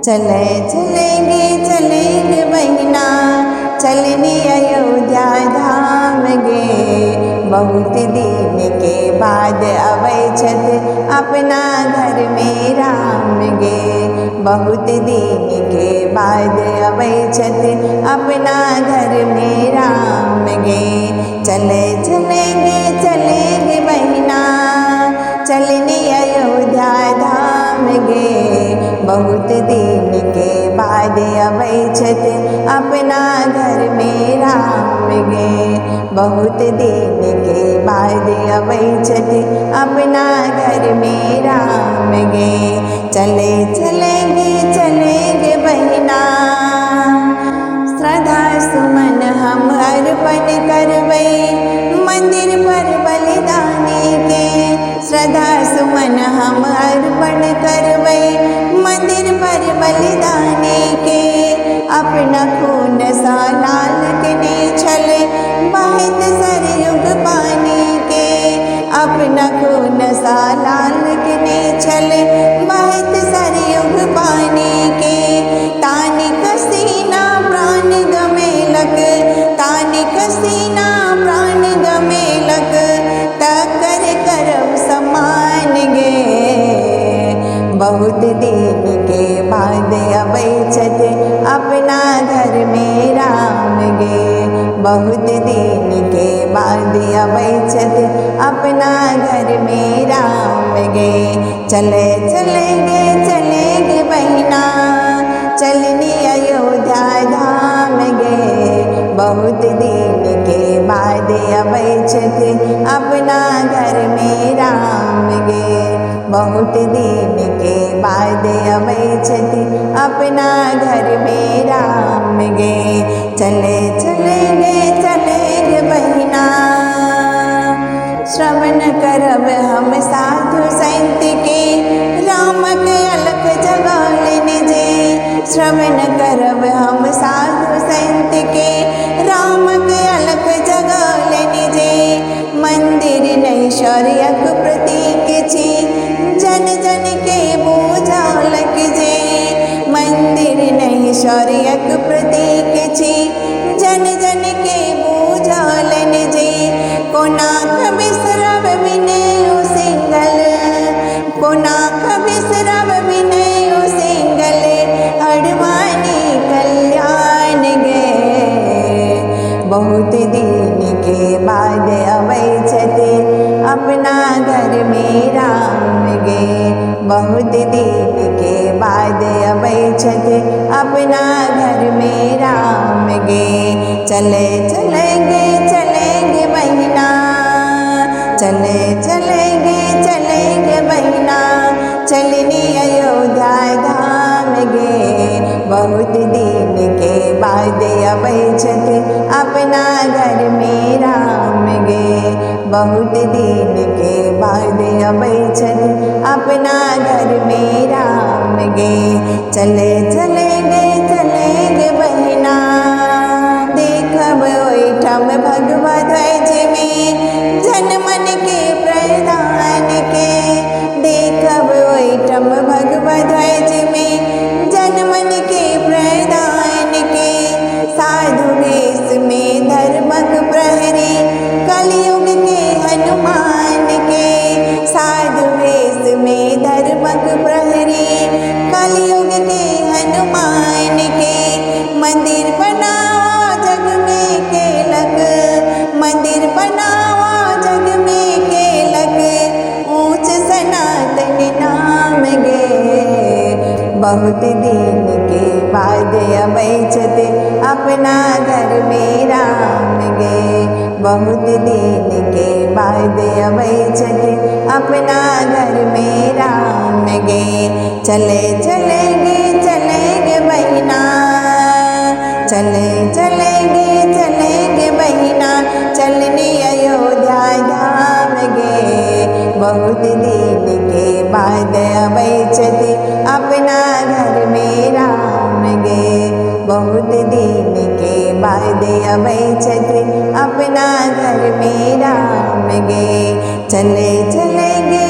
चले चलेंगे बहिना चलनी अयोध्या धाम गे। बहुत दिन के बाद अबै छथ अपना घर में राम गे। बहुत दिन के बाद अबै छथ अपना घर में राम गे। चलेंगे बहिना चलनी अयोध्या धाम गे। बहुत दिन के बाद अबै छथ अपना घर में राम गे। बहुत दिन के बाद अबै छथ अपना घर में राम गे। चलेंगे बहिना श्रद्धा सुमन हम अर्पण करबै मंदिर पर बलिदानी के। श्रद्धा सुमन हम अर्पण करबै मंदिर पर बलिदानी के। अपना खून सा लाल के छल बहत सरयुग पानी के। अपना खून सा लाल के छल बहत सरयुग पानी के। तानिक सीना प्राण गमेलक तानिक सीना प्राण गमेलक तकर करब समान गे। बहुत दिन के बाद अबै छथ अपना घर में राम गे। बहुत दिन के बाद अबै छथ अपना घर में राम गे। चलेंगे बहिना चलनी अयोध्या धाम गे। बहुत दिन के बाद अबै छथ अपना घर में राम गे। बहुत दिन के बाद अबै छथ अपना घर में राम गे। चलेंगे बहिना श्रवण करब हम साधु संत के राम के अलख जगालन जे। श्रवण करब हम साधु संत के राम के अलख जगालन जे। मंदिर नैश्वर्यक प्रतीक छी जन जन के बूझालक जे। मंदिर नैश्वर्यक प्रतीक छी जन जन के बूझालन जे। कोनाक बिसरब विनय सिंगल कोनाक बिसरब विनय सिंगल अडवाणी कल्याण गे। बहुत दिन के बाद अबै छथ अपना घर में राम गे। बहुत दिन के बाद अबै छथ अपना घर में राम गे। चलेंगे बहिना चलेंगे बहिना चलनी अयोध्या धाम गे। बहुत दिन के बाद अबै छथ अपना घर में राम गे। बहुत दिन के बाद अबै छथ अपना घर में राम गे। चलेंगे बहिना देखब ओहिठाम भगवा ध्वज में जनमन के प्रधान के। देखब ओहिठाम भगवा ध्वज में जनमन के प्रधान के। साधु वेश में धर्मक प्रहरी कलयुग के हनुमान के। साधु वेश में धर्मक प्रहरी कलयुग के हनुमान के। मंदिर बनावा जग में केलक मंदिर बनावा जग में केलक ऊंच सनातन नाम गे। बहुत दिन के बाद अबै छथ अपना घर में राम गे। बहुत दिन के बाद अबै छथ अपना घर में राम गे। चलेंगे बहिना चलेंगे बहिना चलनी अयोध्या धाम गे। बहुत दिन के बाद अबै छथ अपना घर में राम गे। बहुत दिन के बाद अबै छथ अपना घर में राम गे। चलेंगे